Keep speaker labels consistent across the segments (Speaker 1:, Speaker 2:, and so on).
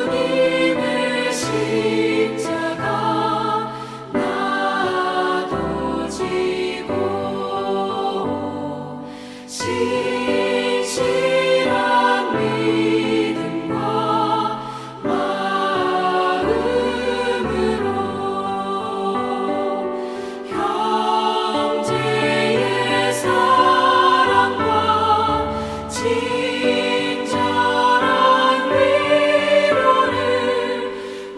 Speaker 1: 주님의 십자가 나도 지고 진실한 믿음과 마음으로 형제의 사랑과 친절한 위로를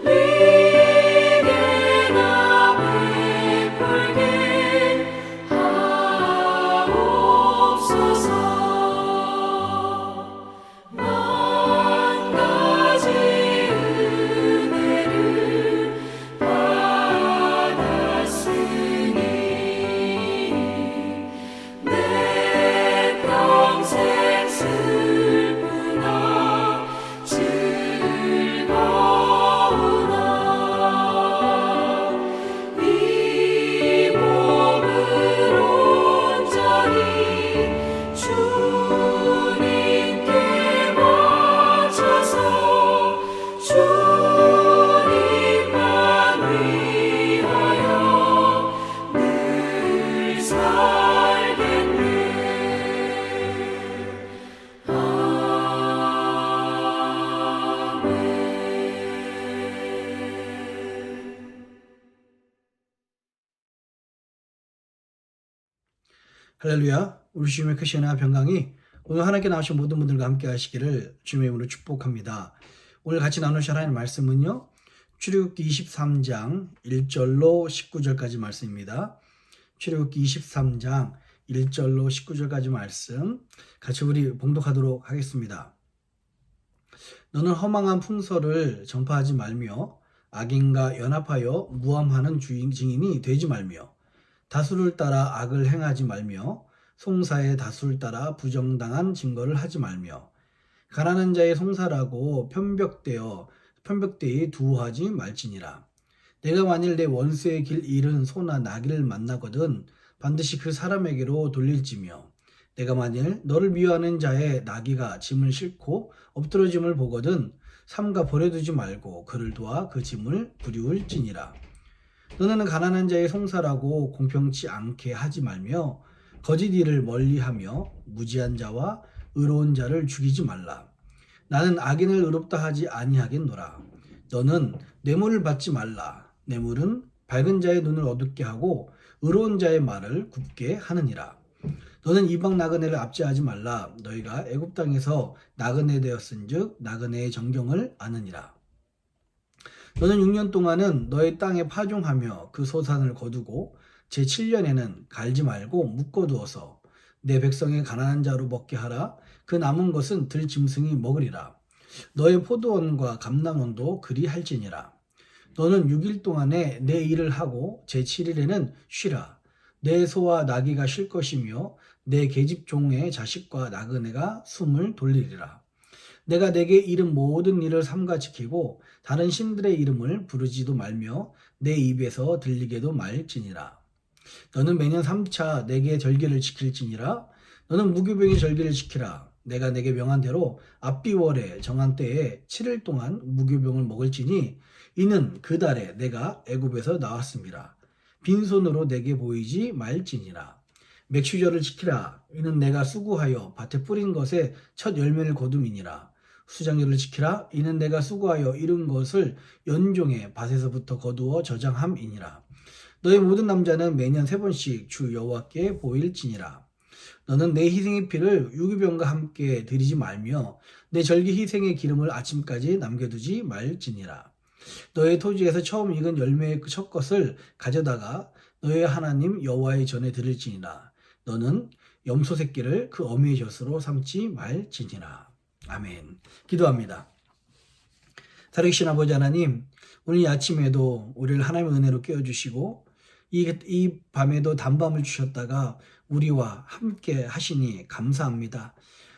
Speaker 1: 네게나 베풀게 하옵소서. 만 가지 은혜를 받았으니 내 평생 슬프나 즐거우나 이 몸을 온전히 주님께 바쳐서 주님만 위하여 늘 살겠네.
Speaker 2: 할렐루야. 우리 주님의 크신 은혜와 평강이 오늘 하나님께 나오신 모든 분들과 함께 하시기를 주님의 이름으로 축복합니다. 오늘 같이 나누실 하나님의 말씀은요, 출애굽기 23장 1절로 19절까지 말씀입니다. 출애굽기 23장 1절로 19절까지 말씀 같이 우리 봉독하도록 하겠습니다. 너는 허망한 풍설을 전파하지 말며 악인과 연합하여 무함하는 증인이 되지 말며 다수를 따라 악을 행하지 말며 송사의 다수를 따라 부정당한 증거를 하지 말며 가난한 자의 송사라고 편벽되이 두어하지 말지니라. 내가 만일 내 원수의 길 잃은 소나 나귀를 만나거든 반드시 그 사람에게로 돌릴지며 내가 만일 너를 미워하는 자의 나귀가 짐을 싣고 엎드러짐을 보거든 삼가 버려두지 말고 그를 도와 그 짐을 부리울지니라. 너는 가난한 자의 송사라고 공평치 않게 하지 말며 거짓 일을 멀리하며 무지한 자와 의로운 자를 죽이지 말라. 나는 악인을 의롭다 하지 아니하겠노라. 너는 뇌물을 받지 말라. 뇌물은 밝은 자의 눈을 어둡게 하고 의로운 자의 말을 굽게 하느니라. 너는 이방 나그네를 압제하지 말라. 너희가 애굽 땅에서 나그네 되었은즉 나그네의 정경을 아느니라. 너는 6년 동안은 너의 땅에 파종하며 그 소산을 거두고 제7년에는 갈지 말고 묶어두어서 내 백성의 가난한 자로 먹게 하라. 그 남은 것은 들짐승이 먹으리라. 너의 포도원과 감람원도 그리 할지니라. 너는 6일 동안에 내 일을 하고 제7일에는 쉬라. 내 소와 나귀가 쉴 것이며 내 계집종의 자식과 나그네가 숨을 돌리리라. 내가 내게 이른 모든 일을 삼가 지키고 다른 신들의 이름을 부르지도 말며 내 입에서 들리게도 말지니라. 너는 매년 3차 내게 절기를 지킬지니라. 너는 무교병의 절기를 지키라. 내가 내게 명한 대로 압비월에 정한 때에 7일 동안 무교병을 먹을지니 이는 그 달에 내가 애굽에서 나왔습니다. 빈손으로 내게 보이지 말지니라. 맥추절을 지키라. 이는 내가 수고하여 밭에 뿌린 것에 첫 열매를 거둠이니라. 수장절을 지키라. 이는 내가 수고하여 이룬 것을 연종의 밭에서부터 거두어 저장함이니라. 너의 모든 남자는 매년 3번씩 주 여호와께 보일지니라. 너는 내 희생의 피를 유기병과 함께 드리지 말며 내 절기 희생의 기름을 아침까지 남겨두지 말지니라. 너의 토지에서 처음 익은 열매의 첫 것을 가져다가 너의 하나님 여호와의 전에 드릴지니라. 너는 염소 새끼를 그 어미의 젖으로 삼지 말지니라. 아멘. 기도합니다. 살아계신 아버지 하나님, 오늘 이 아침에도 우리를 하나님의 은혜로 깨워주시고 이 밤에도 단밤을 주셨다가 우리와 함께 하시니 감사합니다.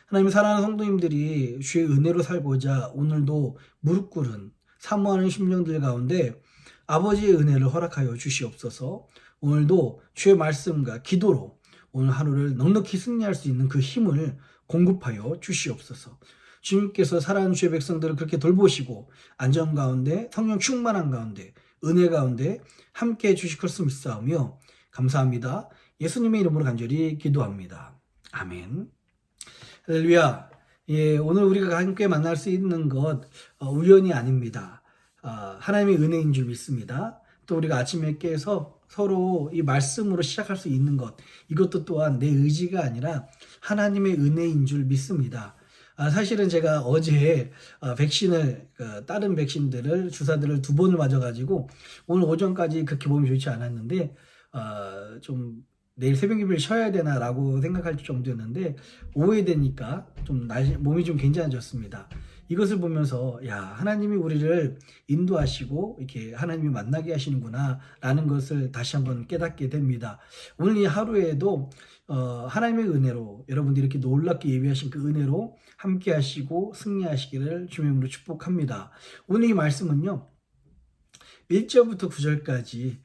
Speaker 2: 하나님, 사랑하는 성도님들이 주의 은혜로 살고자 오늘도 무릎 꿇은 사모하는 심령들 가운데 아버지의 은혜를 허락하여 주시옵소서. 오늘도 주의 말씀과 기도로 오늘 하루를 넉넉히 승리할 수 있는 그 힘을 공급하여 주시옵소서. 주님께서 사랑하는 주의 백성들을 그렇게 돌보시고 안전 가운데, 성령 충만한 가운데, 은혜 가운데 함께 해주실 것을 믿사오며 감사합니다. 예수님의 이름으로 간절히 기도합니다. 아멘. 할렐루야. 예, 오늘 우리가 함께 만날 수 있는 것 우연이 아닙니다. 하나님의 은혜인 줄 믿습니다. 또 우리가 아침에 깨서 서로 이 말씀으로 시작할 수 있는 것, 이것도 또한 내 의지가 아니라 하나님의 은혜인 줄 믿습니다. 사실은 제가 어제 백신을, 다른 백신들을, 주사들을 2번을 맞아가지고 오늘 오전까지 그렇게 몸이 좋지 않았는데 좀 내일 새벽 예배를 쉬어야 되나라고 생각할 정도였는데 오후되니까 좀 몸이 좀 괜찮아졌습니다. 이것을 보면서 하나님이 우리를 인도하시고 이렇게 하나님이 만나게 하시는구나 라는 것을 다시 한번 깨닫게 됩니다. 오늘 이 하루에도 하나님의 은혜로 여러분들이 이렇게 놀랍게 예배하신 그 은혜로 함께 하시고 승리하시기를 주의 이름으로 축복합니다. 오늘 이 말씀은요, 1절부터 9절까지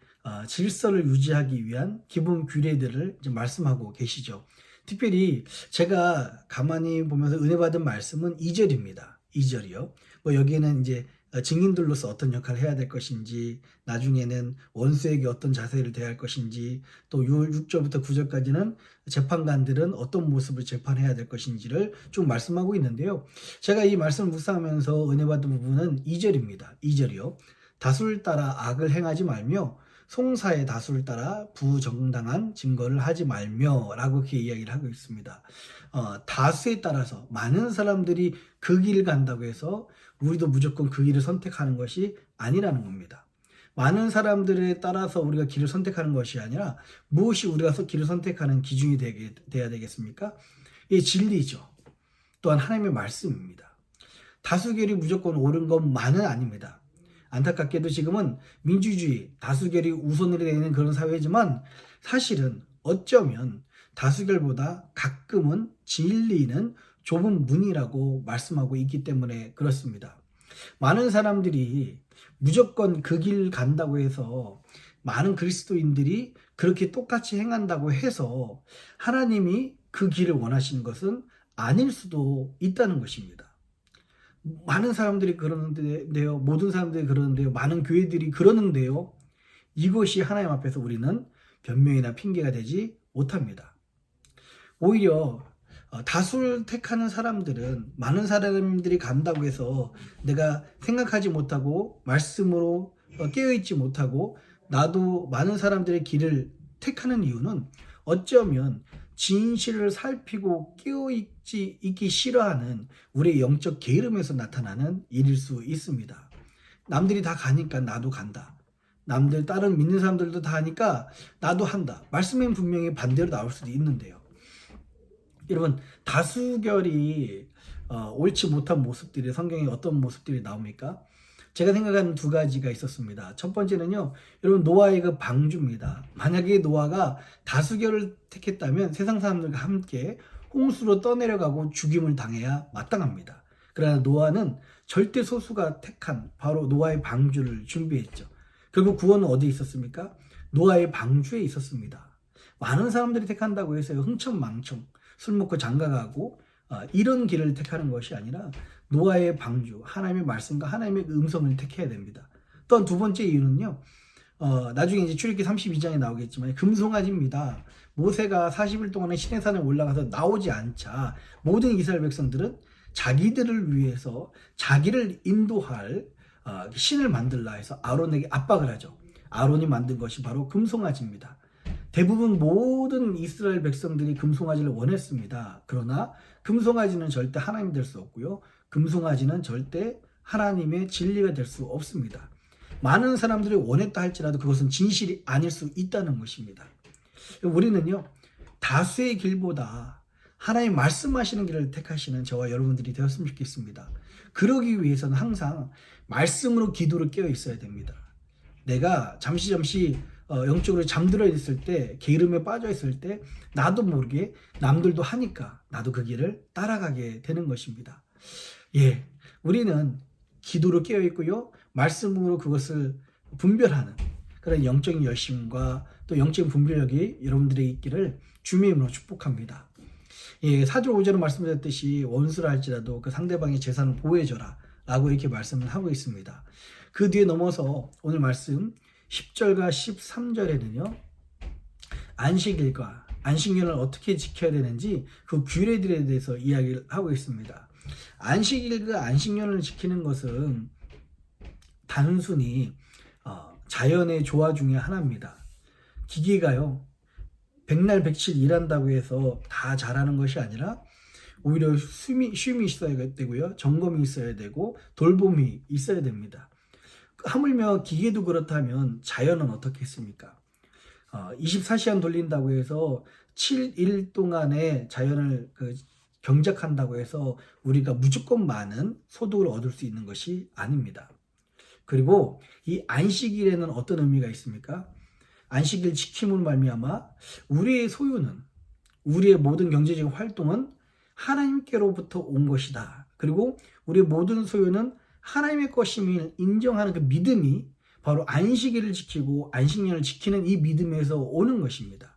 Speaker 2: 질서를 유지하기 위한 기본 규례들을 이제 말씀하고 계시죠. 특별히 제가 가만히 보면서 은혜 받은 말씀은 2절입니다. 2절이요. 여기에는 이제 증인들로서 어떤 역할을 해야 될 것인지, 나중에는 원수에게 어떤 자세를 대할 것인지, 또 6절부터 9절까지는 재판관들은 어떤 모습을 재판해야 될 것인지를 쭉 말씀하고 있는데요. 제가 이 말씀을 묵상하면서 은혜 받은 부분은 2절입니다. 2절이요. 다수를 따라 악을 행하지 말며 송사의 다수를 따라 부정당한 증거를 하지 말며 라고 이렇게 이야기를 하고 있습니다. 다수에 따라서 많은 사람들이 그 길을 간다고 해서 우리도 무조건 그 길을 선택하는 것이 아니라는 겁니다. 많은 사람들에 따라서 우리가 길을 선택하는 것이 아니라 무엇이 우리가 길을 선택하는 기준이 돼야 되겠습니까? 이 진리죠. 또한 하나님의 말씀입니다. 다수결이 무조건 옳은 것만은 아닙니다. 안타깝게도 지금은 민주주의, 다수결이 우선으로 되는 그런 사회지만 사실은 어쩌면 다수결보다 가끔은 진리는 좁은 문이라고 말씀하고 있기 때문에 그렇습니다. 많은 사람들이 무조건 그 길 간다고 해서, 많은 그리스도인들이 그렇게 똑같이 행한다고 해서 하나님이 그 길을 원하시는 것은 아닐 수도 있다는 것입니다. 많은 사람들이 그러는데요, 모든 사람들이 그러는데요, 많은 교회들이 그러는데요, 이것이 하나님 앞에서 우리는 변명이나 핑계가 되지 못합니다. 오히려 다수를 택하는 사람들은 많은 사람들이 간다고 해서 내가 생각하지 못하고 말씀으로 깨어있지 못하고 나도 많은 사람들의 길을 택하는 이유는 어쩌면 진실을 살피고 깨어있기 싫어하는 우리의 영적 게으름에서 나타나는 일일 수 있습니다. 남들이 다 가니까 나도 간다. 남들, 다른 믿는 사람들도 다 하니까 나도 한다. 말씀엔 분명히 반대로 나올 수도 있는데요. 여러분, 다수결이 옳지 못한 모습들이, 성경에 어떤 모습들이 나옵니까? 제가 생각하는 2가지가 있었습니다. 첫 번째는요, 여러분, 노아의 그 방주입니다. 만약에 노아가 다수결을 택했다면 세상 사람들과 함께 홍수로 떠내려가고 죽임을 당해야 마땅합니다. 그러나 노아는 절대 소수가 택한 바로 노아의 방주를 준비했죠. 결국 구원은 어디에 있었습니까? 노아의 방주에 있었습니다. 많은 사람들이 택한다고 해서 흥청망청 술 먹고 장가가고 이런 길을 택하는 것이 아니라 노아의 방주, 하나님의 말씀과 하나님의 음성을 택해야 됩니다. 또한 2번째 이유는요, 나중에 이제 출애굽기 32장에 나오겠지만 금송아지입니다. 모세가 40일 동안에 시내산에 올라가서 나오지 않자 모든 이스라엘 백성들은 자기들을 위해서 자기를 인도할 신을 만들라 해서 아론에게 압박을 하죠. 아론이 만든 것이 바로 금송아지입니다. 대부분 모든 이스라엘 백성들이 금송아지를 원했습니다. 그러나 금송아지는 절대 하나님이 될 수 없고요, 금송아지는 절대 하나님의 진리가 될 수 없습니다. 많은 사람들이 원했다 할지라도 그것은 진실이 아닐 수 있다는 것입니다. 우리는요, 다수의 길보다 하나님 말씀하시는 길을 택하시는 저와 여러분들이 되었으면 좋겠습니다. 그러기 위해서는 항상 말씀으로 기도를 깨어 있어야 됩니다. 내가 잠시 영적으로 잠들어 있을 때, 게으름에 빠져 있을 때 나도 모르게 남들도 하니까 나도 그 길을 따라가게 되는 것입니다. 예, 우리는 기도로 깨어 있고요, 말씀으로 그것을 분별하는 그런 영적인 열심과 또 영적인 분별력이 여러분들에게 있기를 주님의 이름으로 축복합니다. 예, 사절 5절은 말씀드렸듯이 원수라 할지라도 그 상대방의 재산을 보호해줘라 라고 이렇게 말씀을 하고 있습니다. 그 뒤에 넘어서 오늘 말씀 10절과 13절에는요, 안식일과 안식년을 어떻게 지켜야 되는지 그 규례들에 대해서 이야기를 하고 있습니다. 안식일과 안식년을 지키는 것은 단순히 자연의 조화 중에 하나입니다. 기계가요, 백날 백칠 일한다고 해서 다 잘하는 것이 아니라 오히려 쉼이 있어야 되고요, 점검이 있어야 되고 돌봄이 있어야 됩니다. 하물며 기계도 그렇다면 자연은 어떻겠습니까? 24시간 돌린다고 해서 7일 동안의 자연을 경작한다고 해서 우리가 무조건 많은 소득을 얻을 수 있는 것이 아닙니다. 그리고 이 안식일에는 어떤 의미가 있습니까? 안식일 지킴으로 말미암아 우리의 소유는, 우리의 모든 경제적 활동은 하나님께로부터 온 것이다. 그리고 우리의 모든 소유는 하나님의 것임을 인정하는 그 믿음이 바로 안식일을 지키고 안식년을 지키는 이 믿음에서 오는 것입니다.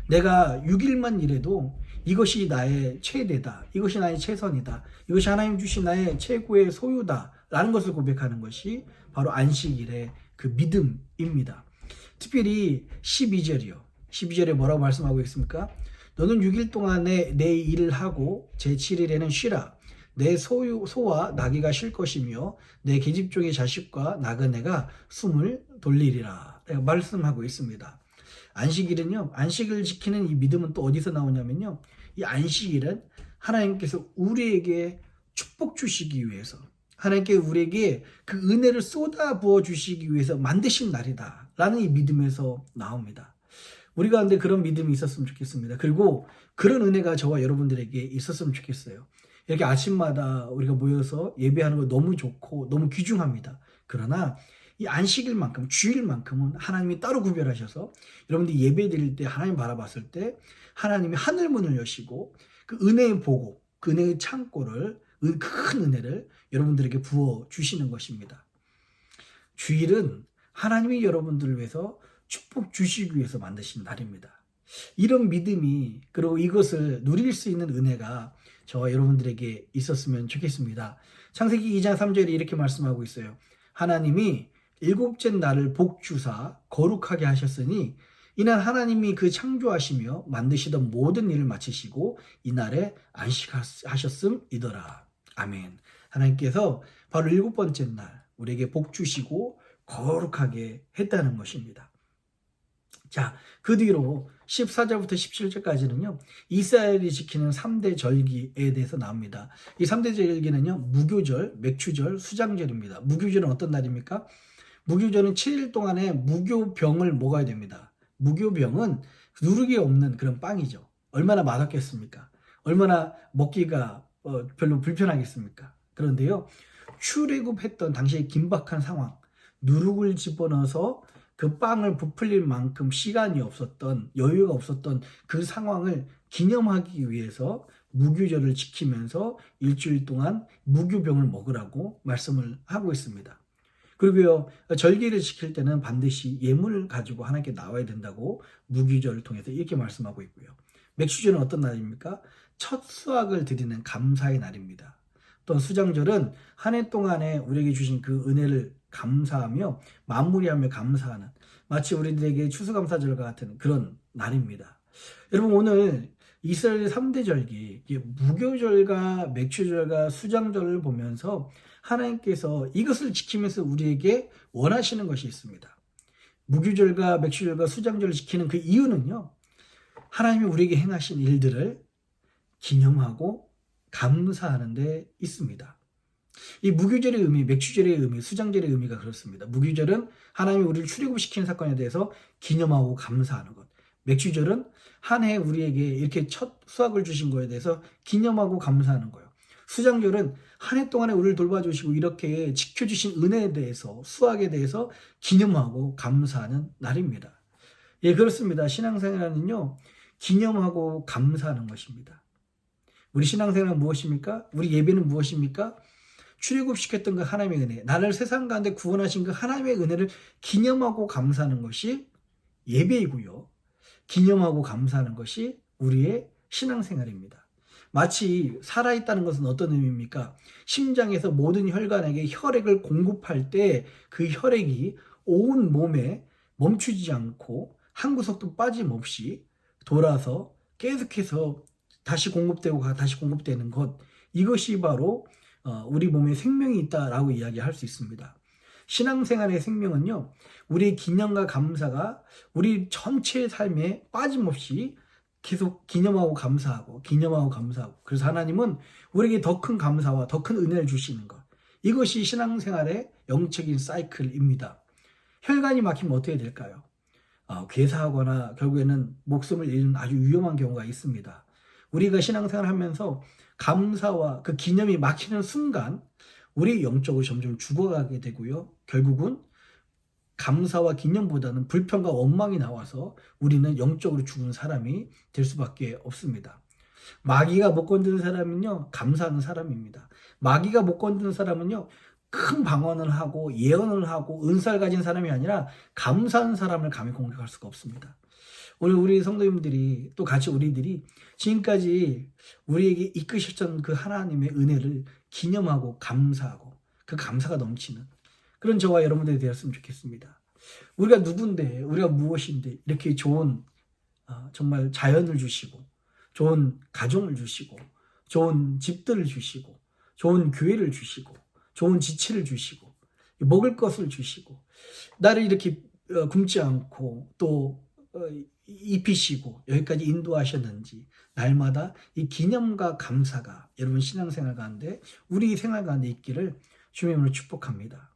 Speaker 2: 내가 6일만 일해도 이것이 나의 최대다, 이것이 나의 최선이다, 이것이 하나님 주신 나의 최고의 소유다 라는 것을 고백하는 것이 바로 안식일의 그 믿음입니다. 특별히 12절이요. 12절에 뭐라고 말씀하고 있습니까? 너는 6일 동안에 내 일을 하고 제7일에는 쉬라. 내 소와 나귀가 쉴 것이며 내 계집종의 자식과 나그네가 숨을 돌리리라. 말씀하고 있습니다. 안식일은요, 안식일을 지키는 이 믿음은 또 어디서 나오냐면요, 이 안식일은 하나님께서 우리에게 축복 주시기 위해서, 하나님께 우리에게 그 은혜를 쏟아 부어 주시기 위해서 만드신 날이다 라는 이 믿음에서 나옵니다. 우리 가운데 그런 믿음이 있었으면 좋겠습니다. 그리고 그런 은혜가 저와 여러분들에게 있었으면 좋겠어요. 이렇게 아침마다 우리가 모여서 예배하는 거 너무 좋고 너무 귀중합니다. 그러나 이 안식일만큼, 주일만큼은 하나님이 따로 구별하셔서 여러분들이 예배 드릴 때 하나님 바라봤을 때 하나님이 하늘 문을 여시고 그 은혜의 보고, 그 은혜의 창고를, 큰 은혜를 여러분들에게 부어 주시는 것입니다. 주일은 하나님이 여러분들을 위해서 축복 주시기 위해서 만드신 날입니다. 이런 믿음이, 그리고 이것을 누릴 수 있는 은혜가 저와 여러분들에게 있었으면 좋겠습니다. 창세기 2장 3절에 이렇게 말씀하고 있어요. 하나님이 일곱째 날을 복주사 거룩하게 하셨으니 이날 하나님이 그 창조하시며 만드시던 모든 일을 마치시고 이날에 안식하셨음이더라. 아멘. 하나님께서 바로 일곱 번째 날 우리에게 복주시고 거룩하게 했다는 것입니다. 자, 그 뒤로 14절부터 17절까지는요, 이스라엘이 지키는 3대 절기에 대해서 나옵니다. 이 3대 절기는요, 무교절, 맥추절, 수장절입니다. 무교절은 어떤 날입니까? 무교절은 7일 동안에 무교병을 먹어야 됩니다. 무교병은 누룩이 없는 그런 빵이죠. 얼마나 맛없겠습니까? 얼마나 먹기가 별로 불편하겠습니까? 그런데요, 출애굽했던 당시의 긴박한 상황, 누룩을 집어넣어서 그 빵을 부풀릴 만큼 시간이 없었던, 여유가 없었던 그 상황을 기념하기 위해서 무교절을 지키면서 일주일 동안 무교병을 먹으라고 말씀을 하고 있습니다. 그리고요, 절기를 지킬 때는 반드시 예물을 가지고 하나님께 나와야 된다고 무교절을 통해서 이렇게 말씀하고 있고요. 맥추절은 어떤 날입니까? 첫 수확을 드리는 감사의 날입니다. 또 수장절은 한 해 동안에 우리에게 주신 그 은혜를 감사하며 마무리하며 감사하는, 마치 우리들에게 추수감사절과 같은 그런 날입니다. 여러분, 오늘 이스라엘의 3대 절기, 무교절과 맥추절과 수장절을 보면서 하나님께서 이것을 지키면서 우리에게 원하시는 것이 있습니다. 무교절과 맥추절과 수장절을 지키는 그 이유는요, 하나님이 우리에게 행하신 일들을 기념하고 감사하는 데 있습니다. 이 무교절의 의미, 맥추절의 의미, 수장절의 의미가 그렇습니다. 무교절은 하나님이 우리를 출애굽시키는 사건에 대해서 기념하고 감사하는 것. 맥주절은 한 해 우리에게 이렇게 첫 수확을 주신 거에 대해서 기념하고 감사하는 거예요. 수장절은 한 해 동안에 우리를 돌봐주시고 이렇게 지켜주신 은혜에 대해서, 수확에 대해서 기념하고 감사하는 날입니다. 예, 그렇습니다. 신앙생활은요, 기념하고 감사하는 것입니다. 우리 신앙생활은 무엇입니까? 우리 예배는 무엇입니까? 출애굽시켰던 그 하나님의 은혜, 나를 세상 가운데 구원하신 그 하나님의 은혜를 기념하고 감사하는 것이 예배이고요. 기념하고 감사하는 것이 우리의 신앙생활입니다. 마치 살아있다는 것은 어떤 의미입니까? 심장에서 모든 혈관에게 혈액을 공급할 때 그 혈액이 온 몸에 멈추지 않고 한 구석도 빠짐없이 돌아서 계속해서 다시 공급되고 다시 공급되는 것, 이것이 바로 우리 몸에 생명이 있다라고 이야기할 수 있습니다. 신앙생활의 생명은요, 우리의 기념과 감사가 우리 전체의 삶에 빠짐없이 계속 기념하고 감사하고 기념하고 감사하고, 그래서 하나님은 우리에게 더 큰 감사와 더 큰 은혜를 주시는 것, 이것이 신앙생활의 영적인 사이클입니다. 혈관이 막히면 어떻게 될까요? 괴사하거나 결국에는 목숨을 잃는 아주 위험한 경우가 있습니다. 우리가 신앙생활을 하면서 감사와 그 기념이 막히는 순간 우리 영적으로 점점 죽어가게 되고요. 결국은 감사와 기념보다는 불평과 원망이 나와서 우리는 영적으로 죽은 사람이 될 수밖에 없습니다. 마귀가 못 건드는 사람은요, 감사하는 사람입니다. 마귀가 못 건드는 사람은요, 큰 방언을 하고 예언을 하고 은사를 가진 사람이 아니라 감사하는 사람을 감히 공격할 수가 없습니다. 오늘 우리 성도님들이, 또 같이 우리들이 지금까지 우리에게 이끄셨던 그 하나님의 은혜를 기념하고 감사하고 그 감사가 넘치는 그런 저와 여러분들이 되었으면 좋겠습니다. 우리가 누군데, 우리가 무엇인데 이렇게 좋은 정말 자연을 주시고, 좋은 가정을 주시고, 좋은 집들을 주시고, 좋은 교회를 주시고, 좋은 지체를 주시고, 먹을 것을 주시고, 나를 이렇게 굶지 않고 또 입히시고 여기까지 인도하셨는지, 날마다 이 기념과 감사가 여러분 신앙생활 가운데, 우리 생활 가운데 있기를 주님의 이름으로 축복합니다.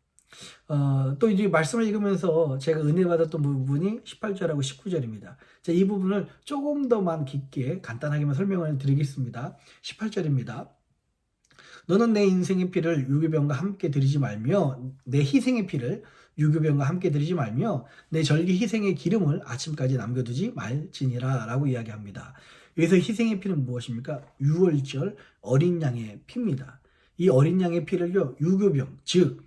Speaker 2: 또 이제 말씀을 읽으면서 제가 은혜 받았던 부분이 18절하고 19절입니다. 이 부분을 조금 더만 깊게 간단하게만 설명을 드리겠습니다. 18절입니다. 너는 내 인생의 피를 유교병과 함께 드리지 말며, 내 희생의 피를 유교병과 함께 드리지 말며, 내 절기 희생의 기름을 아침까지 남겨두지 말지니라 라고 이야기합니다. 여기서 희생의 피는 무엇입니까? 유월절 어린 양의 피입니다. 이 어린 양의 피를요, 유교병, 즉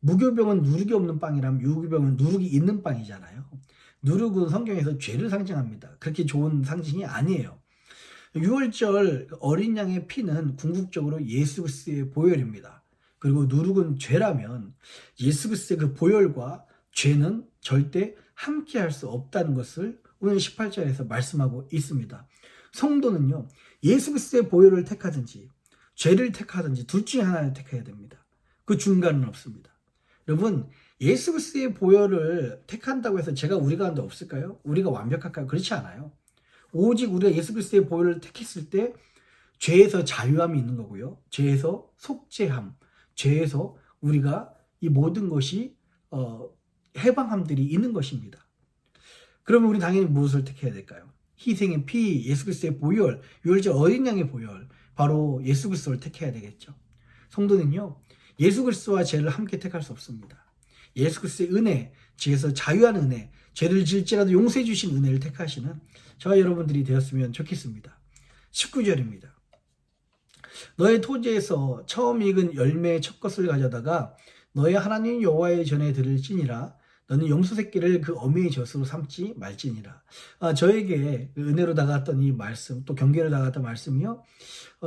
Speaker 2: 무교병은 누룩이 없는 빵이라면 유교병은 누룩이 있는 빵이잖아요. 누룩은 성경에서 죄를 상징합니다. 그렇게 좋은 상징이 아니에요. 유월절 어린 양의 피는 궁극적으로 예수 그리스도의 보혈입니다. 그리고 누룩은 죄라면 예수 그리스도의 그 보혈과 죄는 절대 함께 할 수 없다는 것을 오늘 18절에서 말씀하고 있습니다. 성도는요, 예수 그리스도의 보혈을 택하든지 죄를 택하든지 둘 중에 하나를 택해야 됩니다. 그 중간은 없습니다. 여러분, 예수 그리스도의 보혈을 택한다고 해서 우리 가운데 없을까요? 우리가 완벽할까요? 그렇지 않아요. 오직 우리가 예수 그리스도의 보혈을 택했을 때 죄에서 자유함이 있는 거고요. 죄에서 속죄함, 죄에서 우리가 이 모든 것이 해방함들이 있는 것입니다. 그러면 우리 당연히 무엇을 택해야 될까요? 희생의 피, 예수 그리스도의 보혈, 유월절 어린 양의 보혈, 바로 예수 그리스도를 택해야 되겠죠. 성도는요, 예수 그리스도와 죄를 함께 택할 수 없습니다. 예수 그리스도의 은혜, 죄에서 자유한 은혜, 죄를 지을지라도 용서해 주신 은혜를 택하시는 저와 여러분들이 되었으면 좋겠습니다. 19절입니다. 너의 토지에서 처음 익은 열매의 첫 것을 가져다가 너의 하나님 여호와의 전에 드릴지니라. 너는 염소 새끼를 그 어미의 젖으로 삼지 말지니라. 저에게 은혜로 다가왔던 이 말씀, 또 경계로 다가왔던 말씀이요,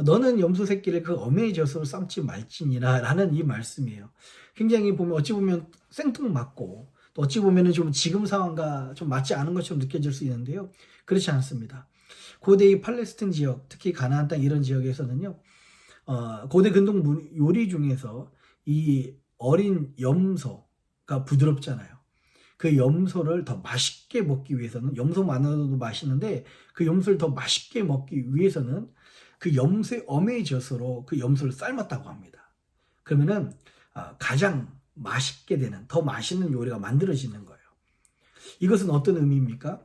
Speaker 2: 너는 염소 새끼를 그 어미의 젖으로 삼지 말지니라 라는 이 말씀이에요. 굉장히 어찌 보면 생뚱맞고, 또 어찌 보면 좀 지금 상황과 좀 맞지 않은 것처럼 느껴질 수 있는데요, 그렇지 않습니다. 고대 이 팔레스틴 지역, 특히 가나안 땅 이런 지역에서는요, 고대 근동 요리 중에서 이 어린 염소가 부드럽잖아요. 그 염소를 더 맛있게 먹기 위해서는, 염소만으로도 맛있는데 그 염소를 더 맛있게 먹기 위해서는 그 염소의 어미의 젖으로 그 염소를 삶았다고 합니다. 그러면은 가장 맛있게 되는, 더 맛있는 요리가 만들어지는 거예요. 이것은 어떤 의미입니까?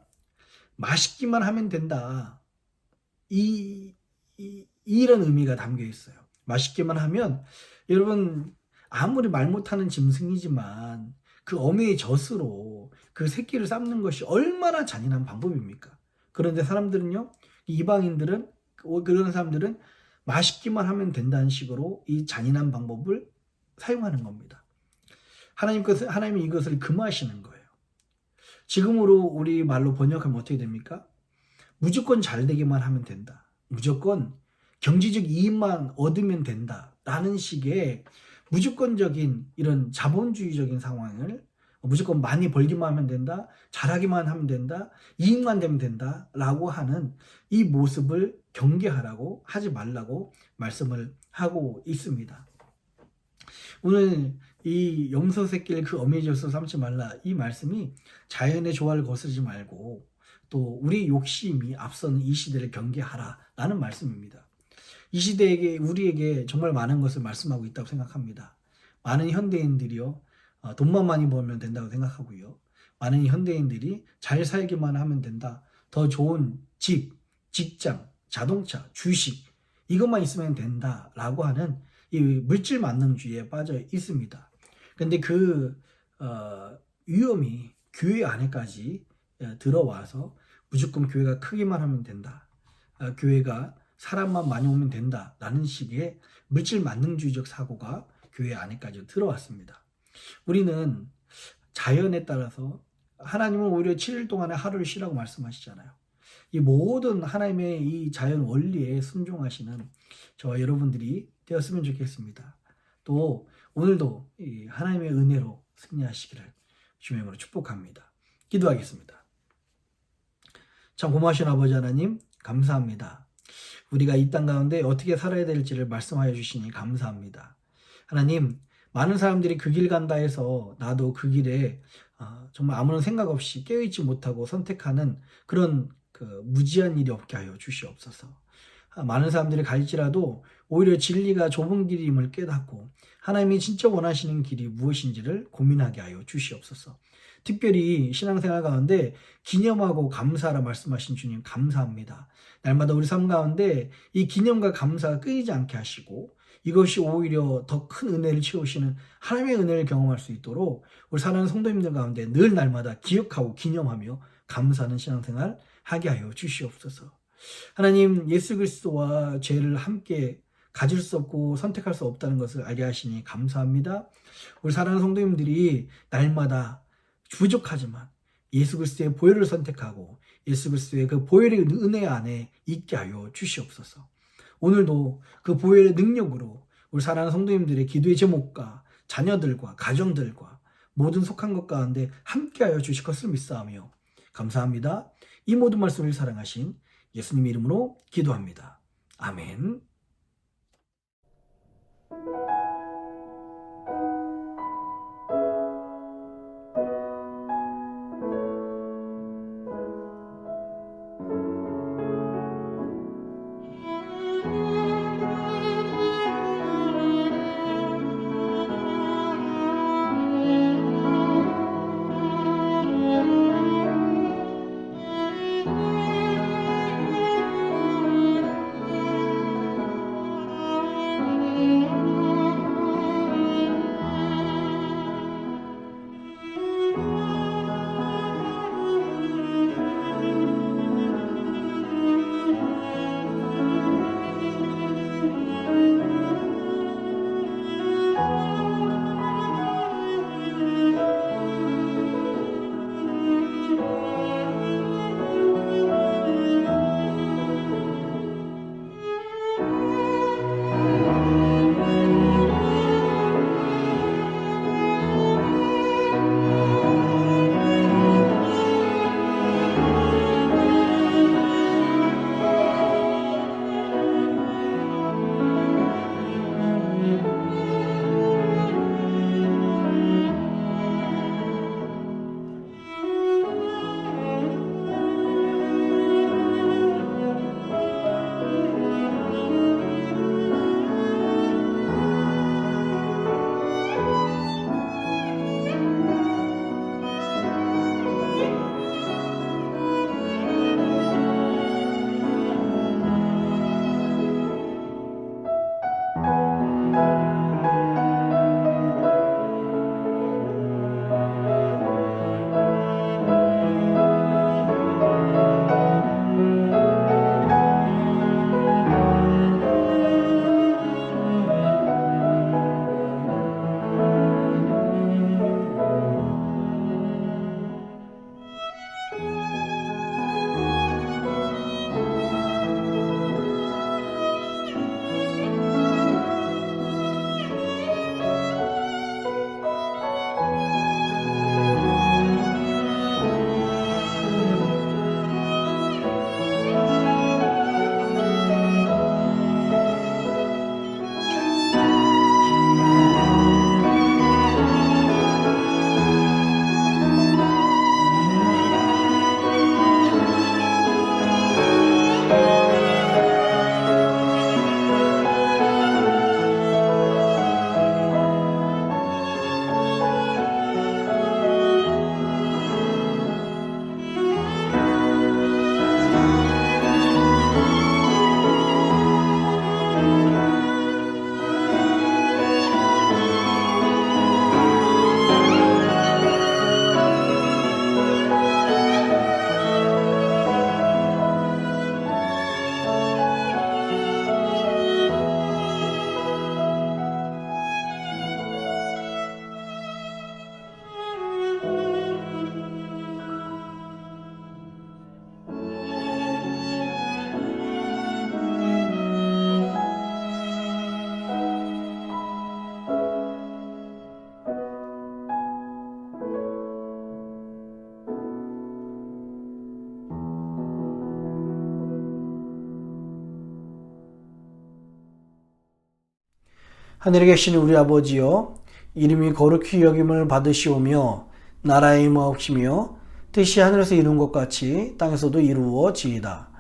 Speaker 2: 맛있기만 하면 된다. 이런 의미가 담겨 있어요. 맛있기만 하면 여러분 아무리 말 못하는 짐승이지만 그 어미의 젖으로 그 새끼를 삶는 것이 얼마나 잔인한 방법입니까? 그런데 사람들은요, 이방인들은 그런 사람들은 맛있기만 하면 된다는 식으로 이 잔인한 방법을 사용하는 겁니다. 하나님이 이것을 금하시는 거예요. 지금으로 우리 말로 번역하면 어떻게 됩니까? 무조건 잘 되기만 하면 된다. 무조건 경제적 이익만 얻으면 된다. 라는 식의 무조건적인 이런 자본주의적인 상황을 무조건 많이 벌기만 하면 된다. 잘하기만 하면 된다. 이익만 되면 된다. 라고 하는 이 모습을 경계하라고 하지 말라고 말씀을 하고 있습니다. 오늘 이 염소 새끼를 그 어미의 젖으로 삼지 말라 이 말씀이 자연의 조화를 거스르지 말고 또 우리 욕심이 앞서는 이 시대를 경계하라 라는 말씀입니다. 이 시대에게 우리에게 정말 많은 것을 말씀하고 있다고 생각합니다. 많은 현대인들이요 돈만 많이 벌면 된다고 생각하고요. 많은 현대인들이 잘 살기만 하면 된다. 더 좋은 집, 직장, 자동차, 주식 이것만 있으면 된다라고 하는 이 물질 만능주의에 빠져 있습니다. 그런데 그 위험이 교회 안에까지 들어와서 무조건 교회가 크기만 하면 된다. 교회가 사람만 많이 오면 된다라는 식의 물질 만능주의적 사고가 교회 안에까지 들어왔습니다. 우리는 자연에 따라서 하나님은 오히려 7일 동안에 하루를 쉬라고 말씀하시잖아요. 이 모든 하나님의 이 자연 원리에 순종하시는 저와 여러분들이 되었으면 좋겠습니다. 또 오늘도 이 하나님의 은혜로 승리하시기를 주의 이름으로 축복합니다. 기도하겠습니다. 참 고마우신 아버지 하나님 감사합니다. 우리가 이 땅 가운데 어떻게 살아야 될지를 말씀하여 주시니 감사합니다. 하나님 많은 사람들이 그 길 간다 해서 나도 그 길에 정말 아무런 생각 없이 깨어있지 못하고 선택하는 그런 무지한 일이 없게 하여 주시옵소서. 많은 사람들이 갈지라도 오히려 진리가 좁은 길임을 깨닫고 하나님이 진짜 원하시는 길이 무엇인지를 고민하게 하여 주시옵소서. 특별히 신앙생활 가운데 기념하고 감사하라 말씀하신 주님 감사합니다. 날마다 우리 삶 가운데 이 기념과 감사가 끊이지 않게 하시고 이것이 오히려 더 큰 은혜를 채우시는 하나님의 은혜를 경험할 수 있도록 우리 사랑하는 성도님들 가운데 늘 날마다 기억하고 기념하며 감사하는 신앙생활 하게 하여 주시옵소서. 하나님 예수 그리스도와 죄를 함께 가질 수 없고 선택할 수 없다는 것을 알게 하시니 감사합니다. 우리 사랑하는 성도님들이 날마다 부족하지만 예수 그리스도의 보혈을 선택하고 예수 그리스도의 그 보혈의 은혜 안에 있게 하여 주시옵소서. 오늘도 그 보혈의 능력으로 우리 사랑하는 성도님들의 기도의 제목과 자녀들과 가정들과 모든 속한 것 가운데 함께하여 주실 것을 믿사오며 감사합니다. 이 모든 말씀을 사랑하신 예수님 이름으로 기도합니다. 아멘. 하늘에 계신 우리 아버지여, 이름이 거룩히 여김을 받으시오며 나라의 임하옵시며 뜻이 하늘에서 이룬 것 같이 땅에서도 이루어지이다.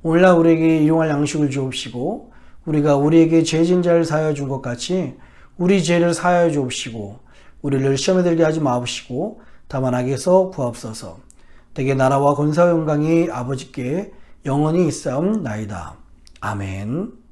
Speaker 2: 오늘날 우리에게 일용할 양식을 주옵시고 우리가 우리에게 죄진 자를 사하여 준 것 같이 우리 죄를 사하여 주옵시고 우리를 시험에 들게 하지 마옵시고 다만 악에서 구하옵소서. 대개 나라와 권세와 영광이 아버지께 영원히 있사옵나이다. 아멘.